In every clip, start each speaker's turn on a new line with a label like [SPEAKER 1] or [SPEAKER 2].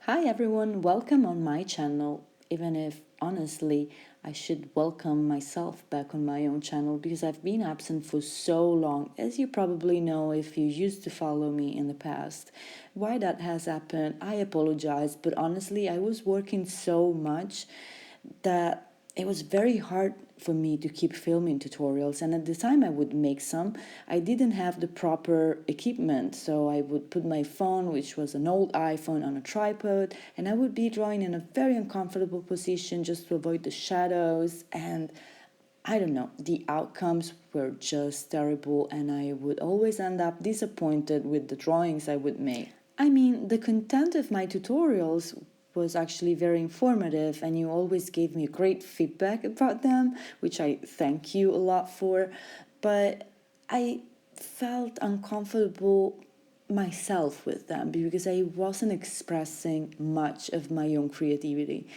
[SPEAKER 1] Hi everyone, welcome on my channel. Even if honestly, I should welcome myself back on my own channel because I've been absent for so long, as you probably know if you used to follow me in the past. Why that has happened, I apologize, but honestly, I was working so much that it was very hard for me to keep filming tutorials, and at the time I would make some, I didn't have the proper equipment, so I would put my phone, which was an old iPhone, on a tripod, and I would be drawing in a very uncomfortable position just to avoid the shadows, and I don't know, the outcomes were just terrible, and I would always end up disappointed with the drawings I would make. I mean, the content of my tutorials was actually very informative, and you always gave me great feedback about them, which I thank you a lot for. But I felt uncomfortable myself with them because I wasn't expressing much of my own creativity.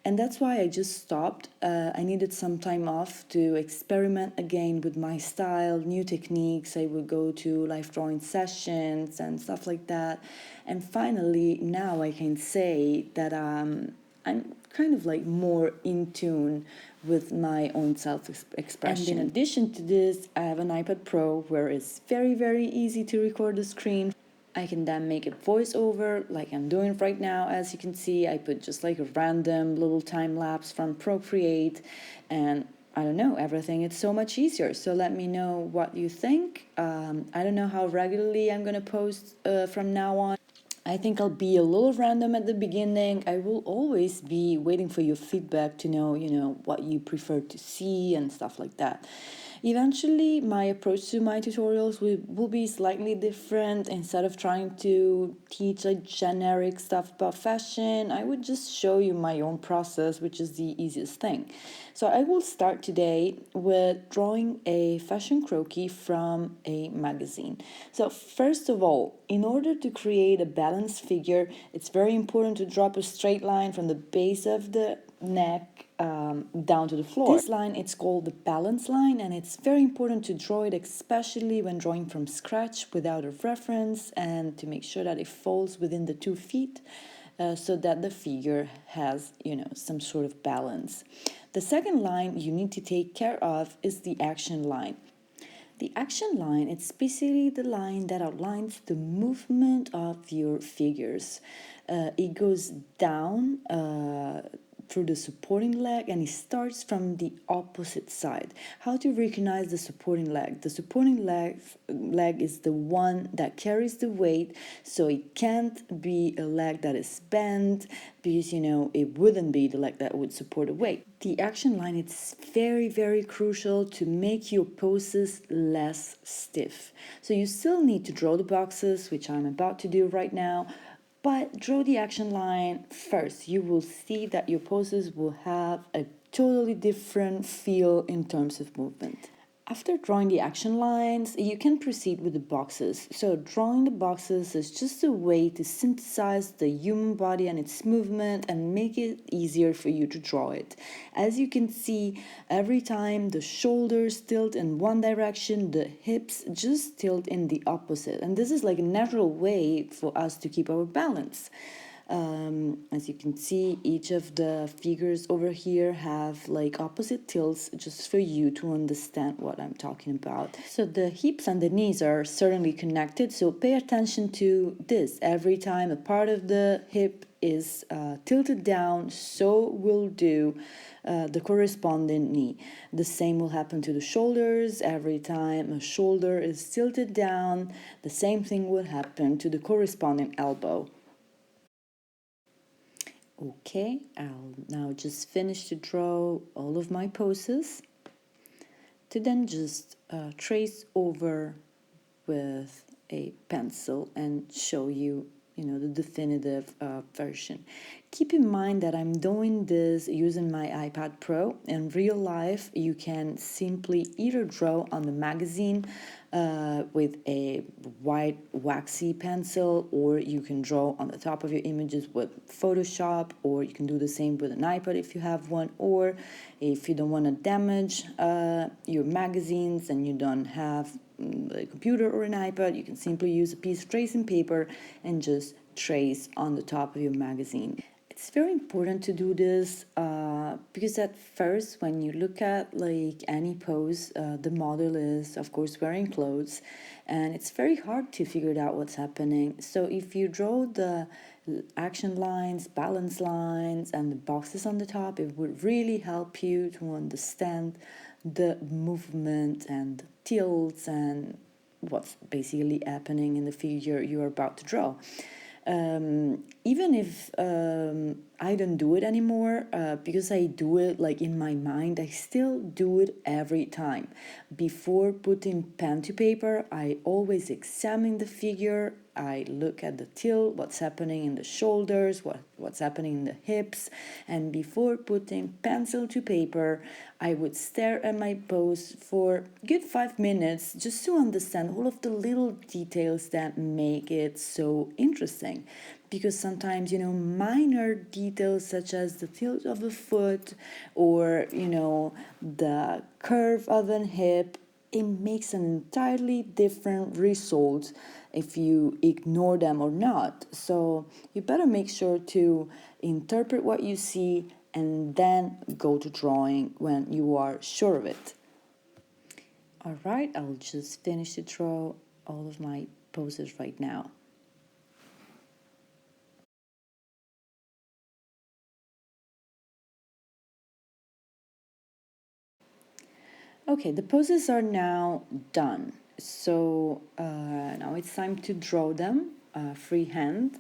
[SPEAKER 1] And that's why I just stopped. I needed some time off to experiment again with my style, new techniques. I would go to live drawing sessions and stuff like that. And finally, now I can say that I'm kind of like more in tune with my own self expression. And in addition to this, I have an iPad Pro where it's very, very easy to record the screen. I can then make a voiceover like I'm doing right now. As you can see, I put just like a random little time lapse from Procreate, and I don't know, everything is so much easier. So let me know what you think. I don't know how regularly I'm gonna post from now on. I think I'll be a little random at the beginning. I will always be waiting for your feedback to know, what you prefer to see and stuff like that. Eventually, my approach to my tutorials will be slightly different. Instead of trying to teach like generic stuff about fashion, I would just show you my own process, which is the easiest thing. So I will start today with drawing a fashion croquis from a magazine. So first of all, in order to create a balanced figure, it's very important to drop a straight line from the base of the neck down to the floor. This line, it's called the balance line, and it's very important to draw it, especially when drawing from scratch without a reference, and to make sure that it falls within the 2 feet. So that the figure has, some sort of balance. The second line you need to take care of is the action line. The action line, it's basically the line that outlines the movement of your figures. It goes down through the supporting leg, and it starts from the opposite side. How to recognize the supporting leg? The supporting leg is the one that carries the weight, so it can't be a leg that is bent because it wouldn't be the leg that would support a weight. The action line, it's very, very crucial to make your poses less stiff. So you still need to draw the boxes, which I'm about to do right now, but draw the action line first. You will see that your poses will have a totally different feel in terms of movement. After drawing the action lines, you can proceed with the boxes. So drawing the boxes is just a way to synthesize the human body and its movement and make it easier for you to draw it. As you can see, every time the shoulders tilt in one direction, the hips just tilt in the opposite. And this is like a natural way for us to keep our balance. As you can see, each of the figures over here have like opposite tilts, just for you to understand what I'm talking about. So the hips and the knees are certainly connected, so pay attention to this. Every time a part of the hip is tilted down, so will do the corresponding knee. The same will happen to the shoulders. Every time a shoulder is tilted down, the same thing will happen to the corresponding elbow. Okay, I'll now just finish to draw all of my poses, to then just trace over with a pencil and show you, the definitive version. Keep in mind that I'm doing this using my iPad Pro. In real life, you can simply either draw on the magazine with a white waxy pencil, or you can draw on the top of your images with Photoshop, or you can do the same with an iPad if you have one, or if you don't want to damage your magazines and you don't have a computer or an iPad, you can simply use a piece of tracing paper and just trace on the top of your magazine. It's very important to do this because at first, when you look at like any pose, the model is of course wearing clothes, and it's very hard to figure out what's happening. So if you draw the action lines, balance lines, and the boxes on the top, it would really help you to understand the movement and tilts and what's basically happening in the figure you're about to draw. Even if I don't do it anymore, because I do it like in my mind, I still do it every time. Before putting pen to paper, I always examine the figure. I look at the tilt, what's happening in the shoulders, what's happening in the hips, and before putting pencil to paper, I would stare at my pose for a good 5 minutes just to understand all of the little details that make it so interesting. Because sometimes, minor details such as the tilt of a foot or, the curve of an hip, it makes an entirely different result if you ignore them or not. So you better make sure to interpret what you see and then go to drawing when you are sure of it. All right, I'll just finish to draw all of my poses right now. Okay, the poses are now done. So now it's time to draw them freehand.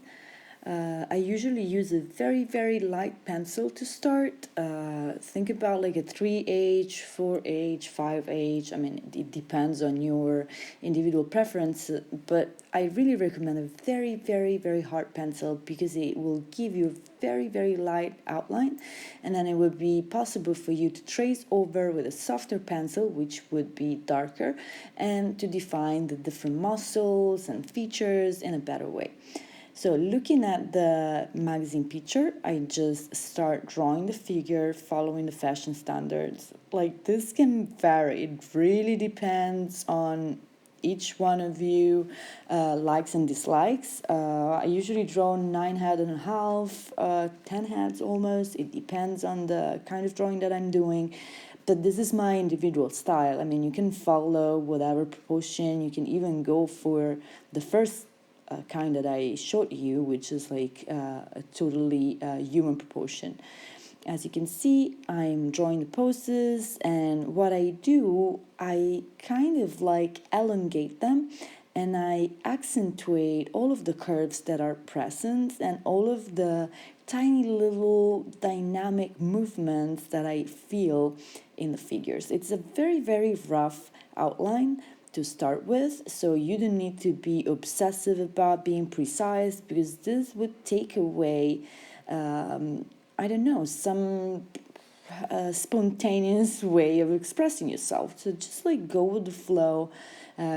[SPEAKER 1] I usually use a very, very light pencil to start. Think about like a 3H, 4H, 5H. I mean, it depends on your individual preference, but I really recommend a very, very, very hard pencil because it will give you a very, very light outline, and then it would be possible for you to trace over with a softer pencil, which would be darker, and to define the different muscles and features in a better way. So looking at the magazine picture, I just start drawing the figure following the fashion standards. Like this can vary. It really depends on each one of you likes and dislikes. I usually draw 9 heads and a half, 10 heads almost. It depends on the kind of drawing that I'm doing. But this is my individual style. I mean, you can follow whatever proportion. You can even go for the first kind that I showed you, which is like a totally human proportion. As you can see, I'm drawing the poses, and what I do, I kind of like elongate them and I accentuate all of the curves that are present and all of the tiny little dynamic movements that I feel in the figures. It's a very, very rough outline to start with, so you don't need to be obsessive about being precise because this would take away I don't know, some spontaneous way of expressing yourself. So just like go with the flow,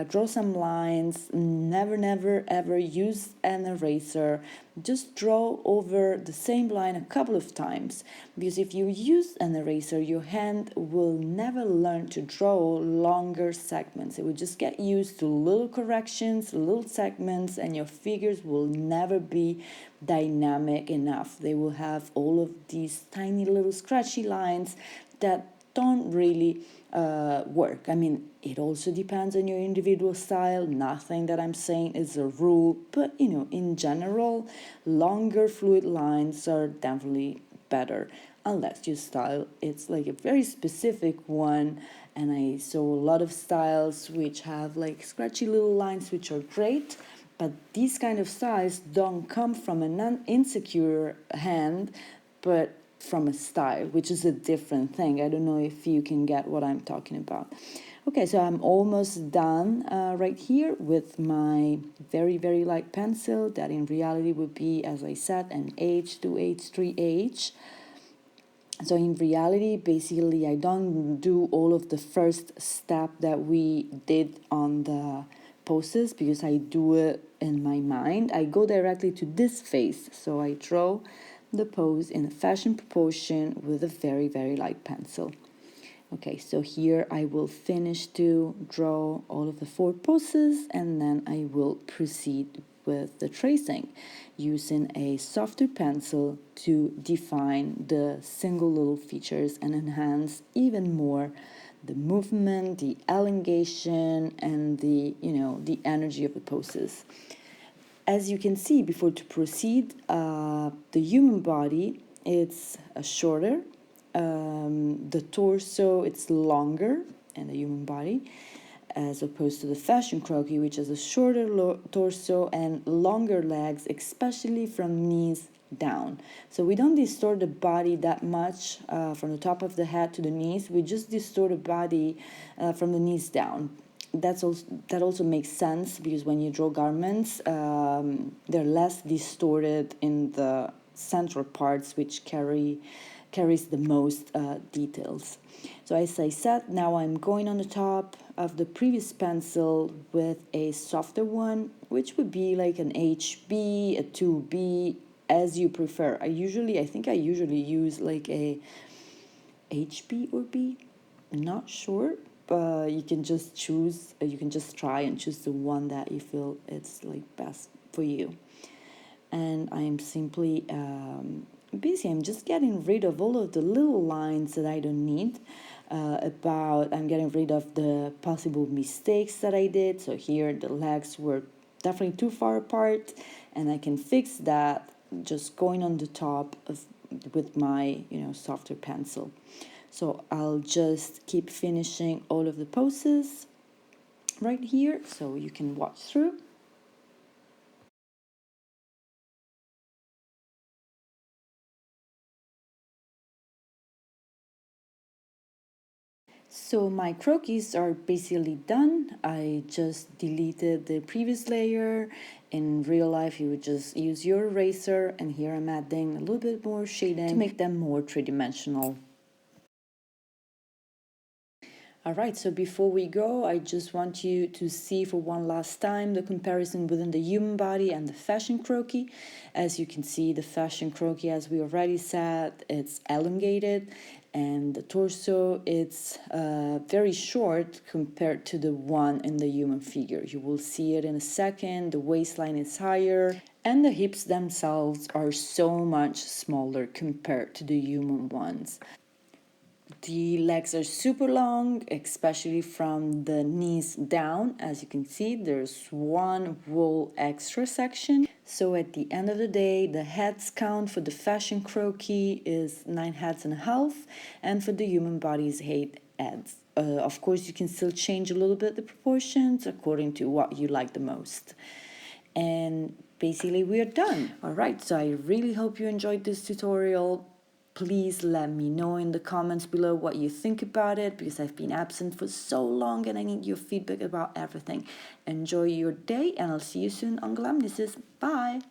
[SPEAKER 1] draw some lines, never ever use an eraser. Just draw over the same line a couple of times, because if you use an eraser, your hand will never learn to draw longer segments. It will just get used to little corrections, little segments, and your figures will never be dynamic enough. They will have all of these tiny little scratchy lines that don't really work. I mean, it also depends on your individual style. Nothing that I'm saying is a rule, but in general, longer fluid lines are definitely better, unless your style it's like a very specific one. And I saw a lot of styles which have like scratchy little lines, which are great. But these kind of styles don't come from an insecure hand, but from a style, which is a different thing. I don't know if you can get what I'm talking about. Okay, so I'm almost done right here with my very, very light pencil that in reality would be, as I said, an H, 2H, 3H. So in reality, basically, I don't do all of the first step that we did on the poses because I do it in my mind. I go directly to this phase. So I draw the pose in a fashion proportion with a very, very light pencil. Okay, so here I will finish to draw all of the 4 poses, and then I will proceed with the tracing using a softer pencil to define the single little features and enhance even more the movement, the elongation, and the energy of the poses. As you can see, before to proceed, the human body, it's shorter. The torso, it's longer in the human body, as opposed to the fashion croquis, which has a shorter torso and longer legs, especially from knees down. So we don't distort the body that much from the top of the head to the knees. We just distort the body from the knees down. That also makes sense because when you draw garments, they're less distorted in the central parts, which carries the most details. So as I said, now I'm going on the top of the previous pencil with a softer one, which would be like an HB, a 2B, as you prefer. I think I usually use like a HB or B. I'm not sure, but you can just choose. You can just try and choose the one that you feel it's like best for you. And I'm simply busy. I'm just getting rid of all of the little lines that I don't need. I'm getting rid of the possible mistakes that I did. So here the legs were definitely too far apart, and I can fix that just going on the top with my softer pencil. So I'll just keep finishing all of the poses right here so you can watch through. So my croquis are basically done. I just deleted the previous layer. In real life, you would just use your eraser, and here I'm adding a little bit more shading to make them more three-dimensional. All right, so before we go, I just want you to see for one last time the comparison within the human body and the fashion croquis. As you can see, the fashion croquis, as we already said, it's elongated, and the torso, it's very short compared to the one in the human figure. You will see it in a second. The waistline is higher, and the hips themselves are so much smaller compared to the human ones. The legs are super long, especially from the knees down. As you can see, there's one wool extra section. So at the end of the day, the heads count for the fashion croquis is 9 heads and a half, and for the human body is 8 heads. Of course, you can still change a little bit the proportions according to what you like the most. And basically we are done. All right, so I really hope you enjoyed this tutorial. Please let me know in the comments below what you think about it, because I've been absent for so long and I need your feedback about everything. Enjoy your day, and I'll see you soon on Glamnesses. Bye!